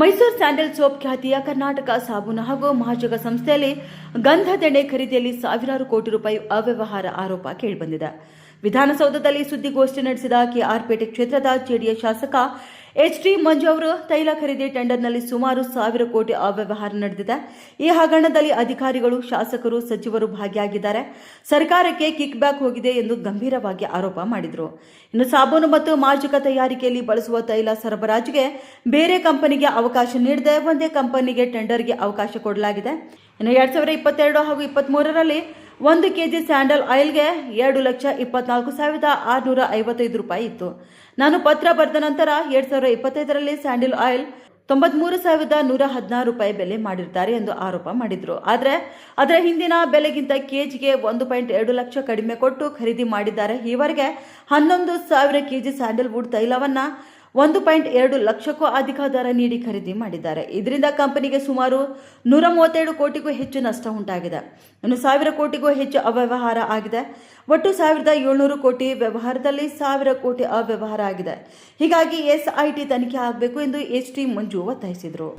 Mysuru sandal soap ಖ್ಯಾತಿಯ ಕರ್ನಾಟಕ ಸಾಬೂನು ಹಾಗೂ ಮಹಾಜಗ ಸಂಸ್ಥೆಯಲ್ಲಿ ಗಂಧದೆಣ್ಣೆ ಖರೀದಿಯಲ್ಲಿ ಸಾವಿರಾರು ಕೋಟಿ ರೂಪಾಯಿ ಅವ್ಯವಹಾರ ಆರೋಪ ಕೇಳಿಬಂದಿದೆ. ವಿಧಾನಸೌಧದಲ್ಲಿ ಸುದ್ದಿಗೋಷ್ಠಿ ನಡೆಸಿದ ಕೆಆರ್ಪೇಟೆ ಕ್ಷೇತ್ರದ ಜೆಡಿಎಸ್ ಶಾಸಕ ಎಚ್.ಡಿ. ಮಂಜು ಅವರು ತೈಲ ಖರೀದಿ ಟೆಂಡರ್ನಲ್ಲಿ ಸುಮಾರು 1,000 ಕೋಟಿ ಅವ್ಯವಹಾರ ನಡೆದಿದೆ. ಈ ಹಗರಣದಲ್ಲಿ ಅಧಿಕಾರಿಗಳು, ಶಾಸಕರು, ಸಚಿವರು ಭಾಗಿಯಾಗಿದ್ದಾರೆ. ಸರ್ಕಾರಕ್ಕೆ ಕಿಕ್ ಬ್ಯಾಕ್ ಹೋಗಿದೆ ಎಂದು ಗಂಭೀರವಾಗಿ ಆರೋಪ ಮಾಡಿದರು. ಇನ್ನು ಸಾಬೂನು ಮತ್ತು ಮಾರ್ಜಕ ತಯಾರಿಕೆಯಲ್ಲಿ ಬಳಸುವ ತೈಲ ಸರಬರಾಜಿಗೆ ಬೇರೆ ಕಂಪನಿಗೆ ಅವಕಾಶ ನೀಡದೆ ಒಂದೇ ಕಂಪನಿಗೆ ಟೆಂಡರ್ಗೆ ಅವಕಾಶ ಕೊಡಲಾಗಿದೆ. ಇನ್ನು 2022 ಹಾಗೂ 23ರಲ್ಲಿ 1 ಕೆಜಿ ಸ್ಯಾಂಡಲ್ ಆಯಿಲ್ಗೆ 2,24,655 ರೂಪಾಯಿ ಇತ್ತು. ನಾನು ಪತ್ರ ಬರೆದ ನಂತರ 2025ರಲ್ಲಿ ಸ್ಯಾಂಡಲ್ ಆಯಿಲ್ 93,116 ರೂಪಾಯಿ ಬೆಲೆ ಮಾಡಿರ್ತಾರೆ ಎಂದು ಆರೋಪ ಮಾಡಿದರು. ಆದರೆ ಅದರ ಹಿಂದಿನ ಬೆಲೆಗಿಂತ ಕೆಜಿಗೆ 1.2 ಲಕ್ಷ ಕಡಿಮೆ ಕೊಟ್ಟು ಖರೀದಿ ಮಾಡಿದ್ದಾರೆ. ಈವರೆಗೆ 11,000 ಕೆಜಿ ಸ್ಯಾಂಡಲ್ವುಡ್ ತೈಲವನ್ನು 1.2 ಲಕ್ಷಕ್ಕೂ ಅಧಿಕ ದರ ನೀಡಿ ಖರೀದಿ ಮಾಡಿದ್ದಾರೆ. ಇದರಿಂದ ಕಂಪನಿಗೆ ಸುಮಾರು 137 ಕೋಟಿಗೂ ಹೆಚ್ಚು ನಷ್ಟ ಉಂಟಾಗಿದೆ. ಇನ್ನು 1,000 ಕೋಟಿಗೂ ಹೆಚ್ಚು ಅವ್ಯವಹಾರ ಆಗಿದೆ. ಒಟ್ಟು 1,700 ಕೋಟಿ ವ್ಯವಹಾರದಲ್ಲಿ 1,000 ಕೋಟಿ ಅವ್ಯವಹಾರ ಆಗಿದೆ. ಹೀಗಾಗಿ ಎಸ್ಐಟಿ ತನಿಖೆ ಆಗಬೇಕು ಎಂದು ಎಚ್.ಡಿ. ಮಂಜು ಒತ್ತಾಯಿಸಿದರು.